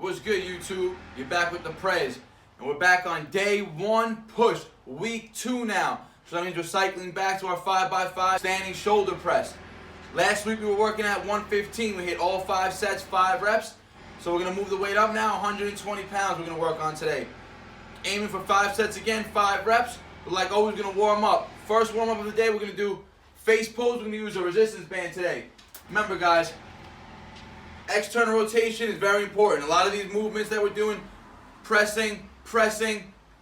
What's good, YouTube? You're back with the Prez, and we're back on day 1 push, week 2 now. So that means we're cycling back to our 5x5 standing shoulder press. Last week we were working at 115. We hit all 5 sets, 5 reps. So we're gonna move the weight up now. 120 pounds we're gonna work on today. Aiming for 5 sets again, 5 reps. But like always, we're gonna warm up. First warm up of the day, we're gonna do face pulls. We're gonna use a resistance band today. Remember, guys, external rotation is very important. A lot of these movements that we're doing, pressing,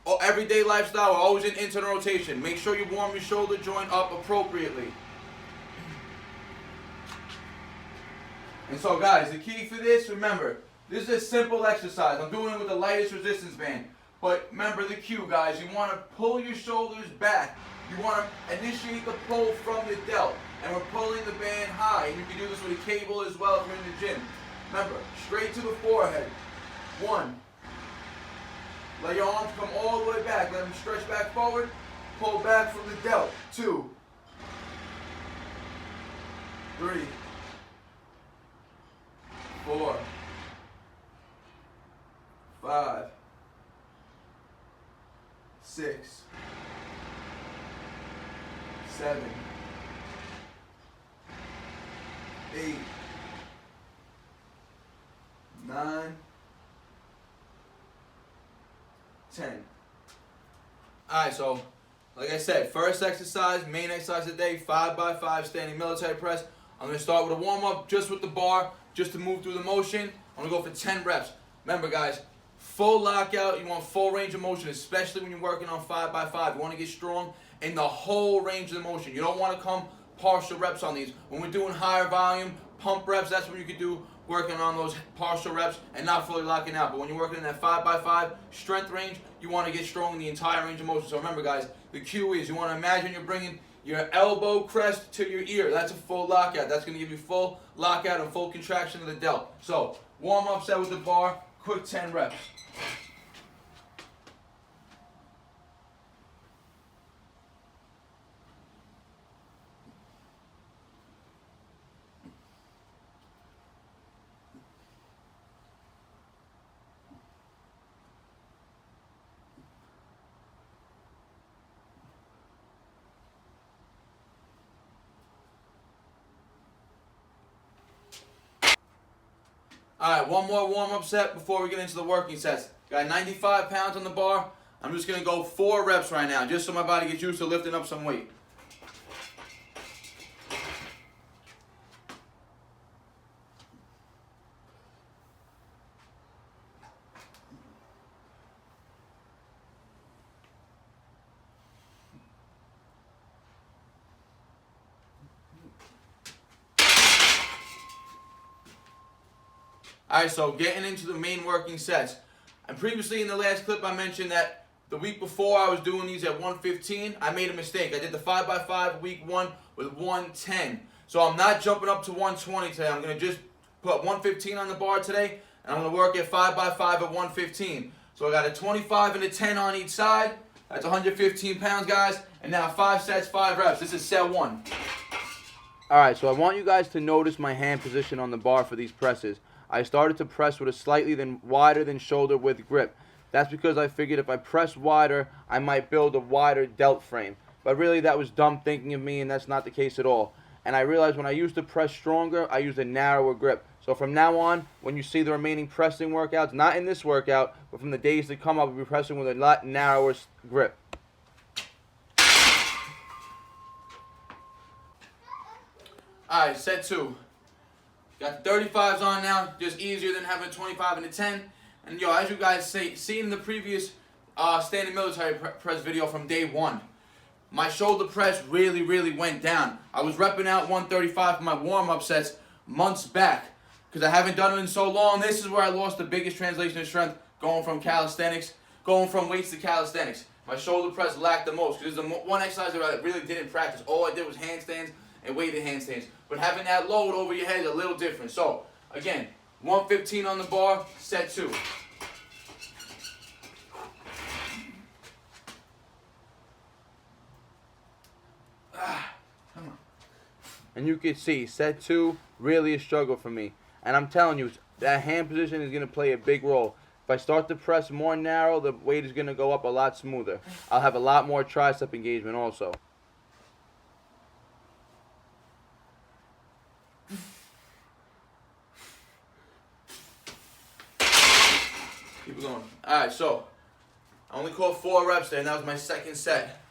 or everyday lifestyle, are always in internal rotation. Make sure you warm your shoulder joint up appropriately. And so, guys, the key for this, remember, this is a simple exercise. I'm doing it with the lightest resistance band. But remember the cue, guys. You want to pull your shoulders back. You want to initiate the pull from the delt. And we're pulling the band high. And you can do this with a cable as well if you're in the gym. Remember, straight to the forehead. 1. Let your arms come all the way back. Let them stretch back forward. Pull back from the delt. 2. 3. 4. 5. 6. 7. 8. 9. 10. Alright, so like I said, first exercise, main exercise of the day, 5x5 standing military press. I'm going to start with a warm-up just with the bar, just to move through the motion. I'm going to go for 10 reps. Remember, guys, full lockout. You want full range of motion, especially when you're working on 5x5. You want to get strong in the whole range of the motion. You don't want to come partial reps on these. When we're doing higher volume, pump reps, that's when you can do working on those partial reps and not fully locking out. But when you're working in that 5x5 strength range, you want to get strong in the entire range of motion. So remember, guys, the cue is you want to imagine you're bringing your elbow crest to your ear. That's a full lockout. That's going to give you full lockout and full contraction of the delt. So warm up set with the bar, quick 10 reps. Alright, one more warm-up set before we get into the working sets. Got 95 pounds on the bar. I'm just going to go 4 reps right now, just so my body gets used to lifting up some weight. Alright, so getting into the main working sets. And previously in the last clip I mentioned that the week before I was doing these at 115. I made a mistake. I did the 5x5 week 1 with 110. So I'm not jumping up to 120 today. I'm going to just put 115 on the bar today. And I'm going to work at 5x5 at 115. So I got a 25 and a 10 on each side. That's 115 pounds, guys. And now 5 sets, 5 reps. This is set 1. Alright, so I want you guys to notice my hand position on the bar for these presses. I started to press with a slightly wider than shoulder width grip. That's because I figured if I press wider, I might build a wider delt frame. But really that was dumb thinking of me, and that's not the case at all. And I realized when I used to press stronger, I used a narrower grip. So from now on, when you see the remaining pressing workouts, not in this workout, but from the days to come, I'll be pressing with a lot narrower grip. Alright, set 2. Got the 35s on now, just easier than having a 25 and a 10. And yo, as you guys see in the previous standing military press video from day 1, my shoulder press really went down. I was repping out 135 for my warm-up sets months back because I haven't done it in so long. This is where I lost the biggest translation of strength going from weights to calisthenics. My shoulder press lacked the most because this is the one exercise that I really didn't practice. All I did was handstands and weighted handstands. But having that load over your head is a little different. So, again, 115 on the bar, set 2. Come on. And you can see, set 2, really a struggle for me. And I'm telling you, that hand position is going to play a big role. If I start to press more narrow, the weight is going to go up a lot smoother. I'll have a lot more tricep engagement also. Keep it going. Alright, so I only caught 4 reps there, and that was my second set.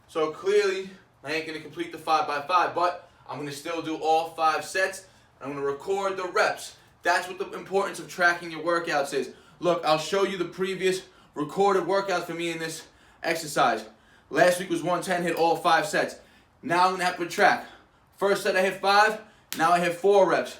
So clearly, I ain't going to complete the 5x5, but I'm going to still do all 5 sets. I'm going to record the reps. That's what the importance of tracking your workouts is. Look, I'll show you the previous recorded workouts for me in this exercise. Last week was 110, hit all 5 sets. Now I'm going to have to track. First set I hit 5, now I hit 4 reps.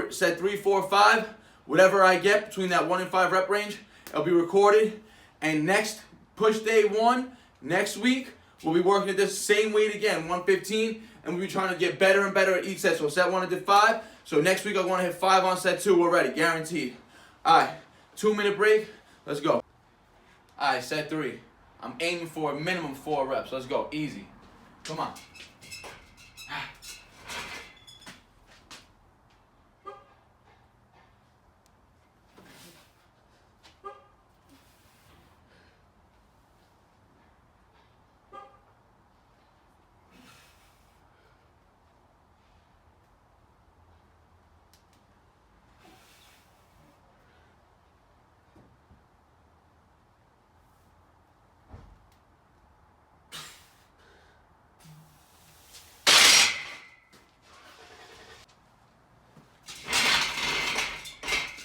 Set 3, 4, 5, whatever I get between that 1 and 5 rep range, it'll be recorded. And next push day 1, next week, we'll be working at this same weight again, 115, and we'll be trying to get better and better at each set. So set 1 I did 5, so next week I want to hit 5 on set 2 already, guaranteed. Alright, 2-minute break, let's go. Alright, set 3. I'm aiming for a minimum 4 reps, let's go, easy. Come on.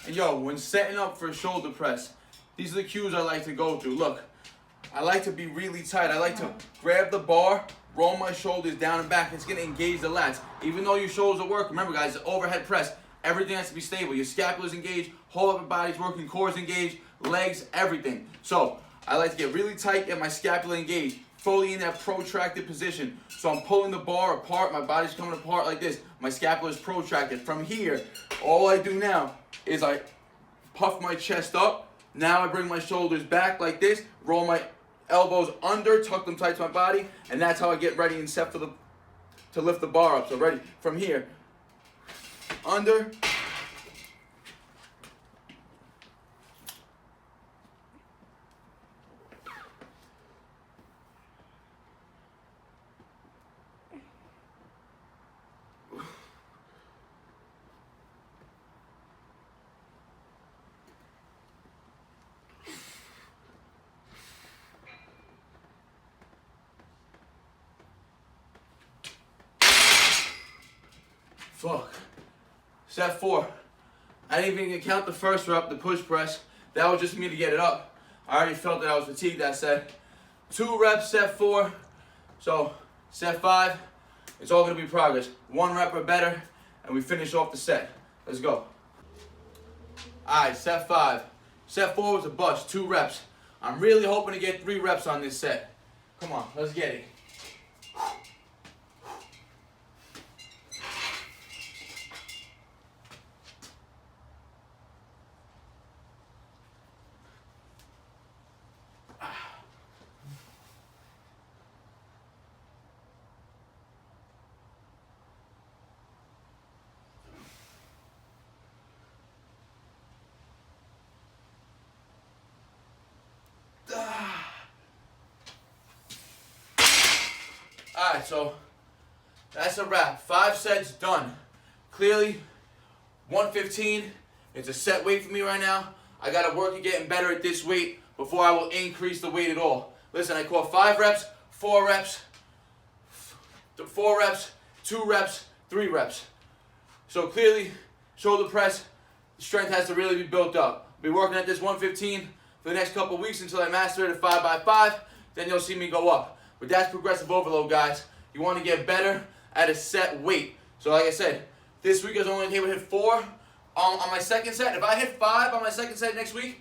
And yo, when setting up for a shoulder press, these are the cues I like to go through. Look, I like to be really tight. I like to grab the bar, roll my shoulders down and back. It's gonna engage the lats. Even though your shoulders are working, remember guys, it's overhead press. Everything has to be stable. Your scapula's engaged, whole upper body's working, core's engaged, legs, everything. So I like to get really tight, get my scapula engaged, fully in that protracted position. So I'm pulling the bar apart, my body's coming apart like this. My scapula is protracted. From here, all I do now is I puff my chest up. Now I bring my shoulders back like this, roll my elbows under, tuck them tight to my body, and that's how I get ready and set for to lift the bar up. So ready, from here, under, fuck. Set 4. I didn't even count the first rep, the push press. That was just me to get it up. I already felt that I was fatigued that set. 2 reps, set 4. So, set 5, it's all gonna be progress. 1 rep or better, and we finish off the set. Let's go. Alright, set 5. Set 4 was a bust, 2 reps. I'm really hoping to get 3 reps on this set. Come on, let's get it. Alright, so that's a wrap. 5 sets done. Clearly, 115, it's a set weight for me right now. I gotta work at getting better at this weight before I will increase the weight at all. Listen, I caught 5 reps, 4 reps, 4 reps, 2 reps, 3 reps. So clearly, shoulder press, the strength has to really be built up. I'll be working at this 115 for the next couple weeks until I master it at 5x5. Then you'll see me go up. But that's progressive overload, guys. You want to get better at a set weight. So like I said, this week I was only able to hit 4 on my second set. If I hit 5 on my second set next week,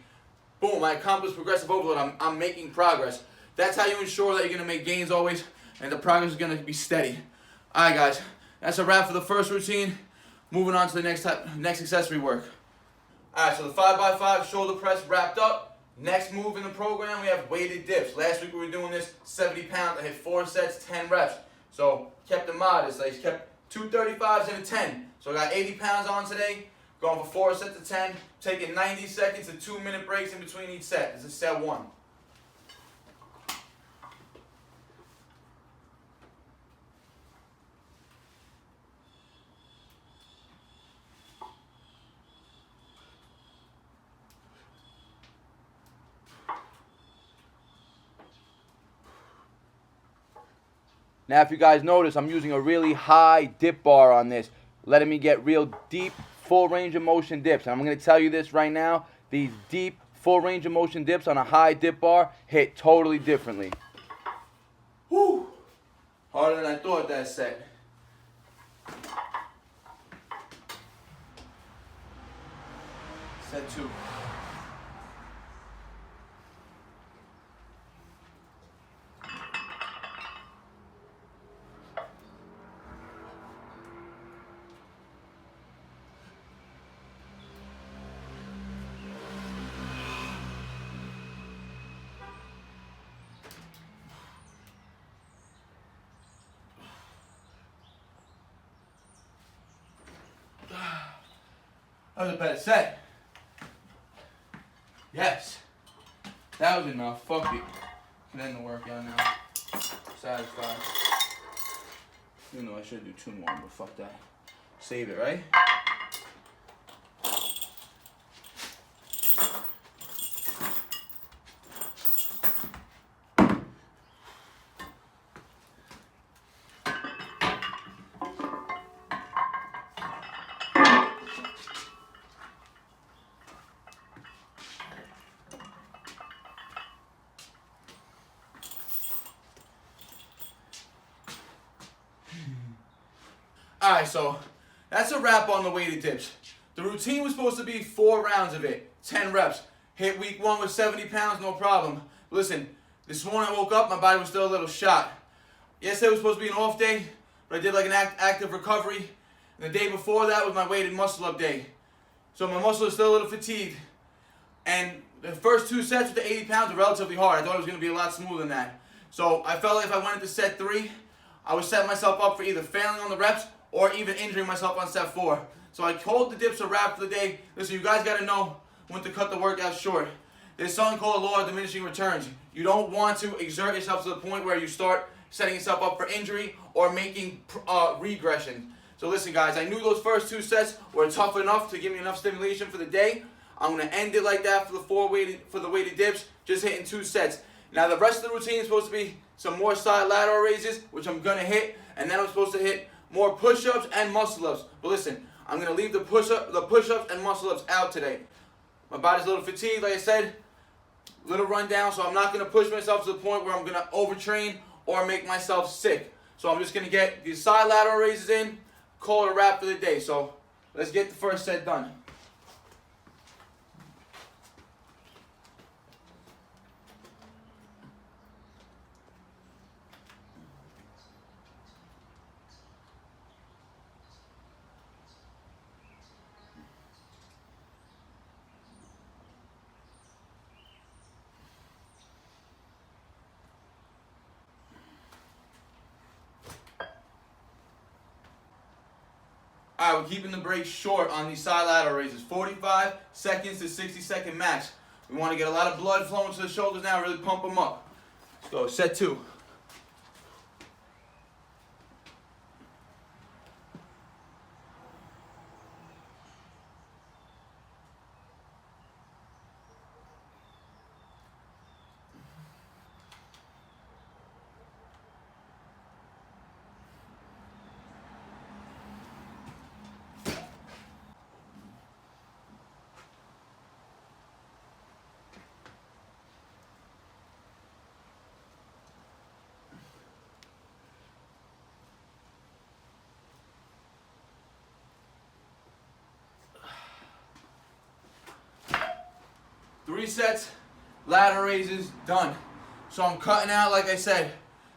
boom, I accomplished progressive overload. I'm making progress. That's how you ensure that you're going to make gains always, and the progress is going to be steady. All right, guys, that's a wrap for the first routine. Moving on to the next accessory work. All right, so the 5x5 shoulder press wrapped up. Next move in the program, we have weighted dips. Last week we were doing this 70 pounds. I hit 4 sets, 10 reps. So kept them modest. I kept 2 35s and a 10. So I got 80 pounds on today. Going for 4 sets of 10, taking 90 seconds to 2-minute breaks in between each set. This is set 1. Now, if you guys notice, I'm using a really high dip bar on this, letting me get real deep, full range of motion dips. And I'm going to tell you this right now, these deep, full range of motion dips on a high dip bar hit totally differently. Whew! Harder than I thought that set. Set 2. That was a better set. Yes. That was enough. Fuck it. Can end the workout now. Satisfied. Even though I should do 2 more, but fuck that. Save it, right? Alright, so that's a wrap on the weighted dips. The routine was supposed to be 4 rounds of it, 10 reps. Hit week 1 with 70 pounds, no problem. Listen, this morning I woke up, my body was still a little shot. Yesterday was supposed to be an off day, but I did like an active recovery. And the day before that was my weighted muscle up day. So my muscle is still a little fatigued. And the first 2 sets with the 80 pounds were relatively hard. I thought it was going to be a lot smoother than that. So I felt like if I went into set 3, I would set myself up for either failing on the reps or even injuring myself on set 4. So I called the dips a wrap for the day. Listen, you guys got to know when to cut the workout short. There's something called a law of diminishing returns. You don't want to exert yourself to the point where you start setting yourself up for injury or making regression. So listen, guys, I knew those first 2 sets were tough enough to give me enough stimulation for the day. I'm going to end it like that for the weighted dips, just hitting 2 sets. Now the rest of the routine is supposed to be some more side lateral raises, which I'm going to hit, and then I'm supposed to hit more push-ups and muscle-ups. But listen, I'm going to leave the push-ups and muscle-ups out today. My body's a little fatigued, like I said, a little run down, so I'm not going to push myself to the point where I'm going to overtrain or make myself sick. So I'm just going to get these side lateral raises in, call it a wrap for the day. So let's get the first set done. Alright, we're keeping the break short on these side lateral raises. 45 seconds to 60-second max. We want to get a lot of blood flowing to the shoulders now, really pump them up. Let's go, set 2. Three sets, ladder raises, done. So I'm cutting out, like I said,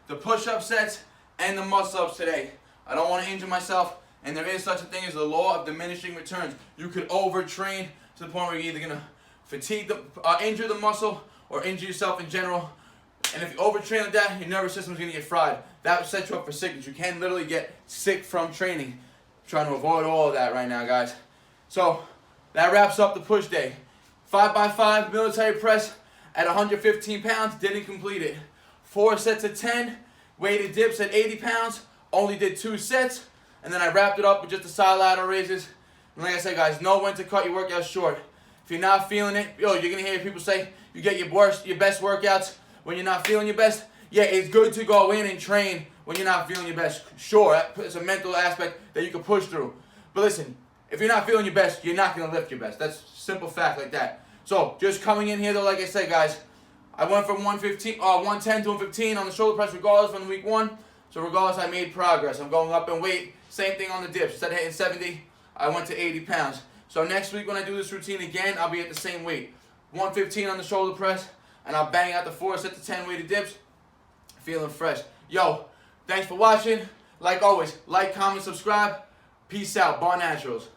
the push-up sets and the muscle-ups today. I don't want to injure myself, and there is such a thing as the law of diminishing returns. You could overtrain to the point where you're either going to fatigue injure the muscle or injure yourself in general. And if you overtrain like that, your nervous system is going to get fried. That will set you up for sickness. You can literally get sick from training. I'm trying to avoid all of that right now, guys. So That wraps up the push day. 5x5 military press at 115 pounds, didn't complete it. 4 sets of 10, weighted dips at 80 pounds, only did 2 sets, and then I wrapped it up with just the side lateral raises. And like I said, guys, know when to cut your workouts short. If you're not feeling it, you're gonna hear people say you get your best workouts when you're not feeling your best. Yeah, it's good to go in and train when you're not feeling your best. Sure, it's a mental aspect that you can push through. But listen, if you're not feeling your best, you're not gonna lift your best. That's simple fact like that. So just coming in here though, like I said, guys, I went from 110 to 115 on the shoulder press regardless from week 1. So regardless, I made progress. I'm going up in weight. Same thing on the dips. Instead of hitting 70, I went to 80 pounds. So next week when I do this routine again, I'll be at the same weight. 115 on the shoulder press, and I'll bang out the 4 sets of 10 weighted dips. Feeling fresh. Yo, thanks for watching. Like always, like, comment, subscribe. Peace out. Bar Naturals.